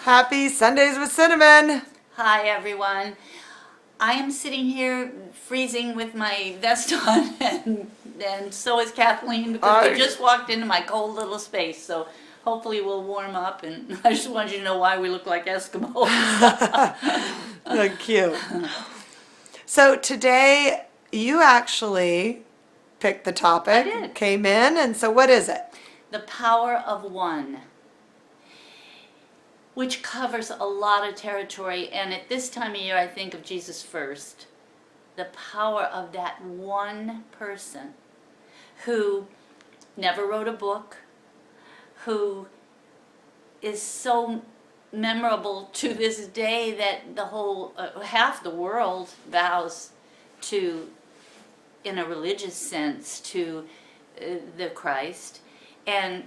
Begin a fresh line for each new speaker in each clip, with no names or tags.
Happy Sundays with Cinnamon.
Hi everyone. I am sitting here freezing with my vest on and so is Kathleen because we just walked into my cold little space. So hopefully we'll warm up, and I just wanted you to know why we look like Eskimos.
Cute. So today you actually picked the topic.
I did.
Came in, and so what is it?
The power of one, which covers a lot of territory, and at this time of year I think of Jesus first. The power of that one person who never wrote a book, who is so memorable to this day that the whole, half the world vows to, in a religious sense, to the Christ. And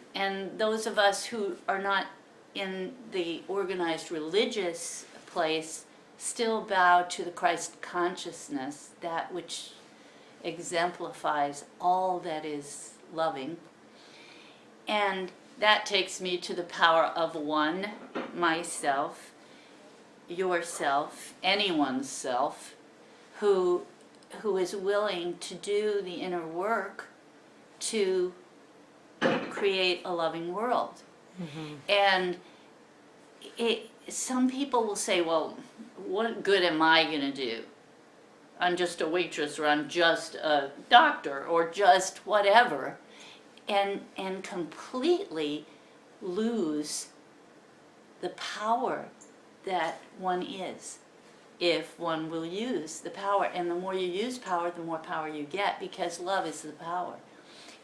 those of us who are not in the organized religious place still bow to the Christ consciousness, that which exemplifies all that is loving. And that takes me to the power of one, myself, yourself, anyone's self, who is willing to do the inner work to create a loving world. Mm-hmm. And some people will say, well, what good am I going to do? I'm just a waitress, or I'm just a doctor, or just whatever, and completely lose the power that one is, if one will use the power. And the more you use power, the more power you get, because love is the power.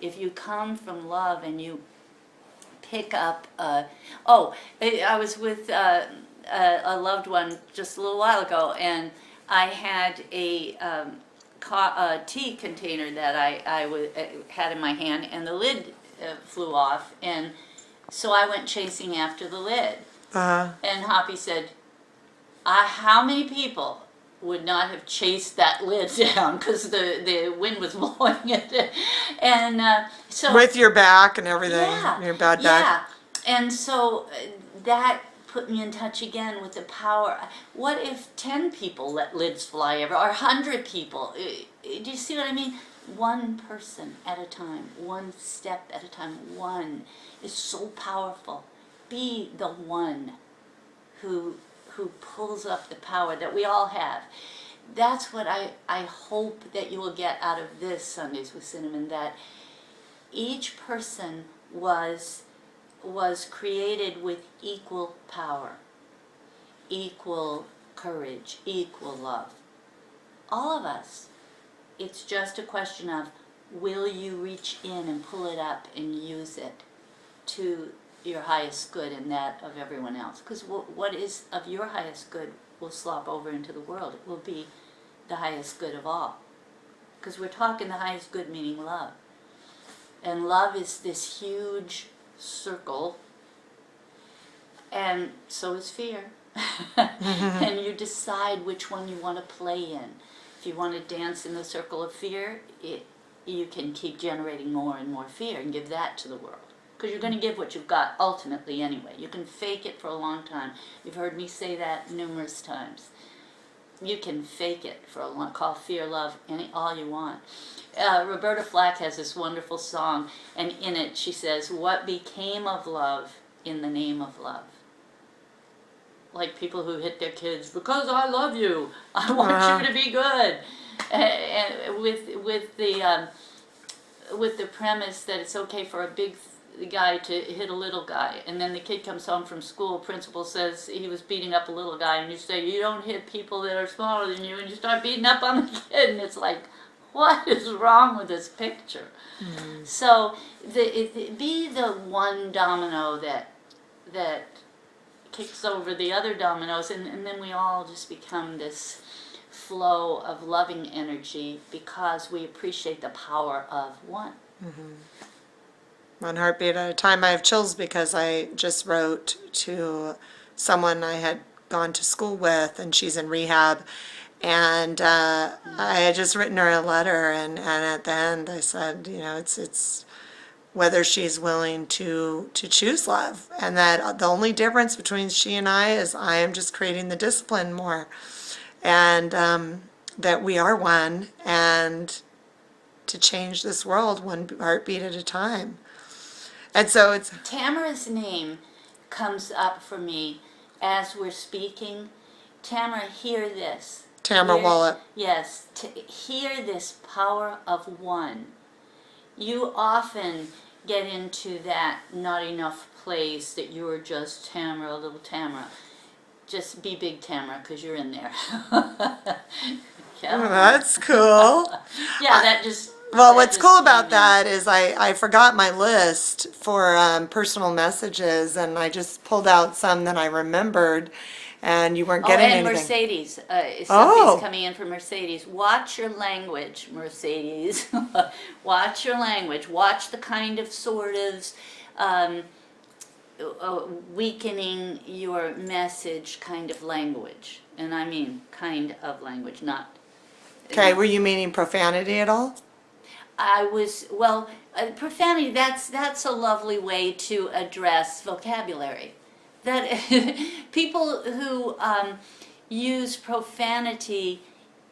If you come from love and you pick up, I was with a loved one just a little while ago, and I had a tea container that I had in my hand, and the lid flew off, and so I went chasing after the lid. And Hoppy said, how many people would not have chased that lid down, because the wind was blowing it, and so
with your back and everything, your bad back.
Yeah, and so that put me in touch again with the power. What if 10 people let lids fly ever, or 100 people? Do you see what I mean? One person at a time, one step at a time. One is so powerful. Be the one who pulls up the power that we all have. That's what I hope that you will get out of this Sundays with Cinnamon, that each person was created with equal power, equal courage, equal love. All of us. It's just a question of, will you reach in and pull it up and use it to your highest good and that of everyone else? Because what is of your highest good will slop over into the world. It will be the highest good of all. Because we're talking the highest good, meaning love. And love is this huge circle, and so is fear. And you decide which one you want to play in. If you want to dance in the circle of fear, you can keep generating more and more fear and give that to the world. Because you're going to give what you've got ultimately anyway. You can fake it for a long time. You've heard me say that numerous times. You can fake it for a long, call fear, love, all you want. Roberta Flack has this wonderful song, and in it she says, what became of love in the name of love? Like people who hit their kids, because I love you, I want you to be good. And with the premise that it's okay for a big guy to hit a little guy, and then the kid comes home from school, principal says he was beating up a little guy, and you say, you don't hit people that are smaller than you, and you start beating up on the kid, and it's like, what is wrong with this picture? Mm-hmm. So be the one domino that kicks over the other dominoes, and then we all just become this flow of loving energy because we appreciate the power of one.
Mm-hmm. One heartbeat at a time. I have chills because I just wrote to someone I had gone to school with, and she's in rehab, and I had just written her a letter, and at the end I said, it's whether she's willing to choose love, and that the only difference between she and I is I am just creating the discipline more, and that we are one, and to change this world one heartbeat at a time. And so it's
Tamara's name comes up for me as we're speaking. Tamara, hear this.
Tamara Wallop.
Yes, to hear this power of one. You often get into that not enough place that you are just Tamara, little Tamara. Just be big Tamara, because you're in there. Yeah.
That's cool.
Yeah, that just...
Well,
that
what's
just
cool about
came in.
that is I forgot my list for personal messages, and I just pulled out some that I remembered, and you weren't
Oh,
getting
and
anything.
Mercedes. Something's
Oh.
coming in from Mercedes. Watch your language, Mercedes. Watch your language. Watch the kind of sort of weakening your message kind of language. And I mean kind of language, not...
Okay,
not-
were you meaning profanity at all?
I was, well, profanity, that's a lovely way to address vocabulary. That people who use profanity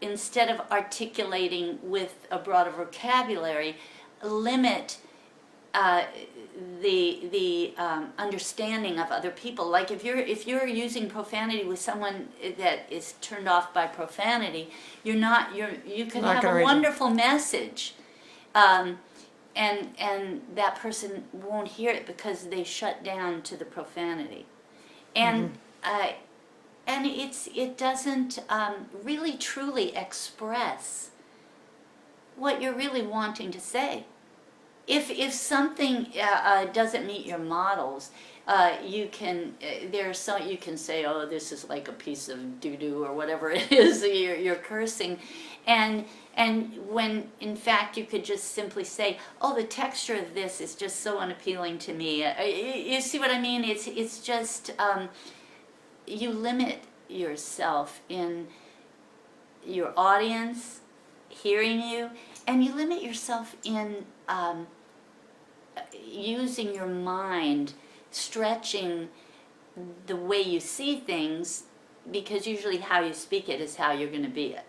instead of articulating with a broader vocabulary limit the understanding of other people. Like if you're using profanity with someone that is turned off by profanity, you can
Not
have
gonna
a
read it.
wonderful message, and that person won't hear it because they shut down to the profanity, and and it doesn't really truly express what you're really wanting to say. If something doesn't meet your models, you can you can say, oh, this is like a piece of doo-doo or whatever it is you're cursing, and when in fact you could just simply say, oh, the texture of this is just so unappealing to me. You see what I mean? It's just you limit yourself in your audience hearing you, and you limit yourself in using your mind, stretching the way you see things, because usually how you speak it is how you're going to be it.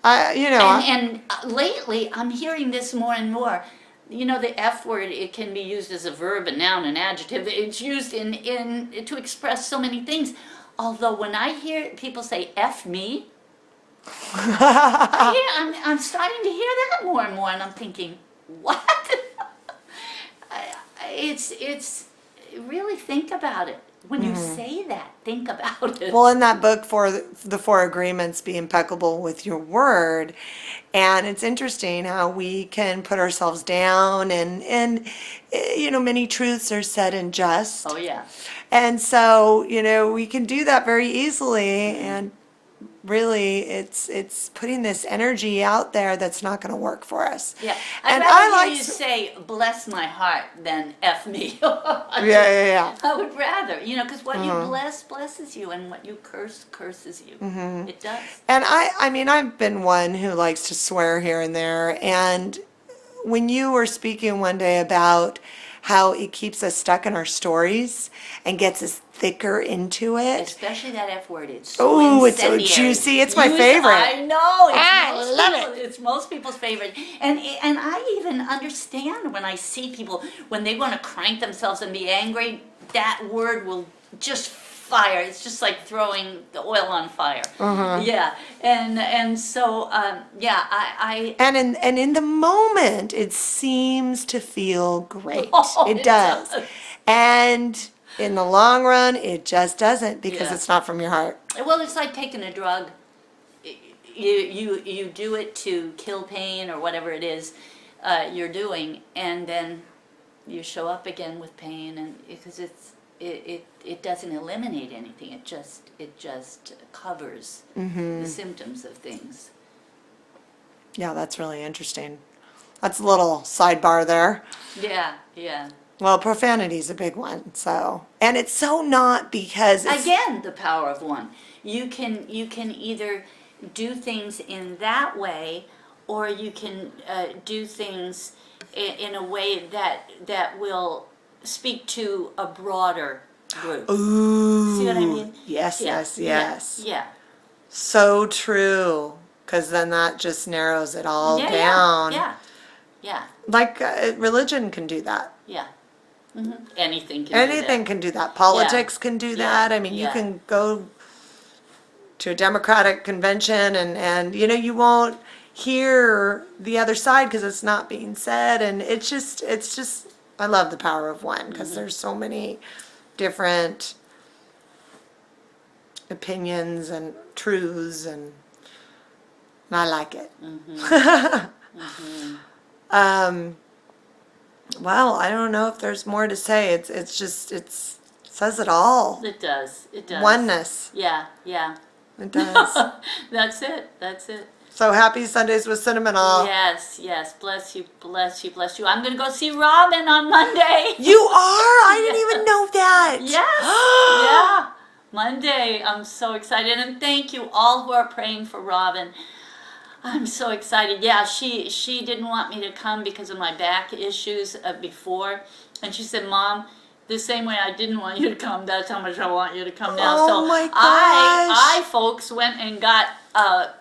And lately I'm hearing this more and more. You know, the F word, it can be used as a verb, a noun, an adjective. It's used in to express so many things. Although when I hear people say F me, I'm starting to hear that more and more, and I'm thinking, what? It's really, think about it. When you say that, think about it.
Well, in that book, for the Four Agreements, be impeccable with your word, and it's interesting how we can put ourselves down, and many truths are said in jest.
Oh yeah.
And so, we can do that very easily, and really it's putting this energy out there that's not going to work for us.
Yeah.
And
I'd rather
I
hear
like
you
to-
say, bless my heart, than F me.
Yeah.
I would rather, because what you bless blesses you, and what you curse curses you. It does.
And I mean, I've been one who likes to swear here and there. And when you were speaking one day about how it keeps us stuck in our stories and gets us thicker into it.
Especially that F word. It's so
Ooh, it's so
incendiary.
juicy. It's my favorite.
I know.
I love
It's most people's favorite. And I even understand when I see people, when they want to crank themselves and be angry, that word will just fire. It's just like throwing the oil on fire. Yeah. And so I
And in the moment, it seems to feel great.
Oh,
it
it
does.
does.
And in the long run, it just doesn't, because
Yeah.
it's not from your heart.
Well, it's like taking a drug. You do it to kill pain or whatever it is you're doing, and then you show up again with pain, and because it doesn't eliminate anything. It just covers the symptoms of things.
Yeah, that's really interesting. That's a little sidebar there.
Yeah.
Well, profanity is a big one. So, and it's so not because it's,
Again, the power of one. You can either do things in that way, or you can do things in a way that will speak to a broader group.
Ooh.
See what I mean?
Yes,
Yeah,
yes, yes.
Yeah.
So true. Because then that just narrows it all
Yeah.
down.
Yeah.
Like religion can do that.
Yeah. Anything can
Anything
do that.
can do that. Politics can do that. I mean, you
Yeah.
can go to a Democratic convention and you won't hear the other side because it's not being said. And it's just, I love the power of one because there's so many different opinions and truths and I like it. Well, I don't know if there's more to say. It's just, it says it all.
It does.
Oneness.
Yeah.
It does.
That's it.
So happy Sundays with Cinnamon All.
Yes. Bless you. I'm going to go see Robin on Monday.
You are? I didn't even know that.
Yes. Yeah. Monday. I'm so excited. And thank you all who are praying for Robin. I'm so excited. Yeah, she didn't want me to come because of my back issues before. And she said, Mom, the same way I didn't want you to come, that's how much I want you to come now.
Oh
so
my gosh.
I folks, went and got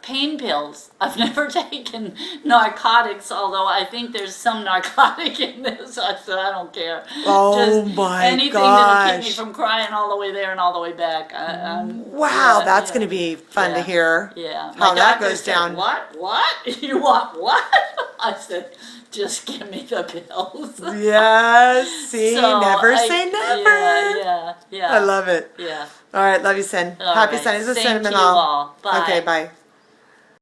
pain pills. I've never taken narcotics, although I think there's some narcotic in this. I said, I don't care.
Oh
Just
my
anything that'll keep me
gosh.
from crying all the way there and all the way back.
Wow, that's going to be fun to hear.
Yeah.
How
My
that
doctor
goes
said,
down.
What? You want what? I said, just give me the pills.
Yes, see,
So
never say never.
Yeah.
I love it.
Yeah.
All right, love you, Sin.
All
Happy
right.
Sundays with
Same
Cinnamon
to you all. Bye.
Okay, bye.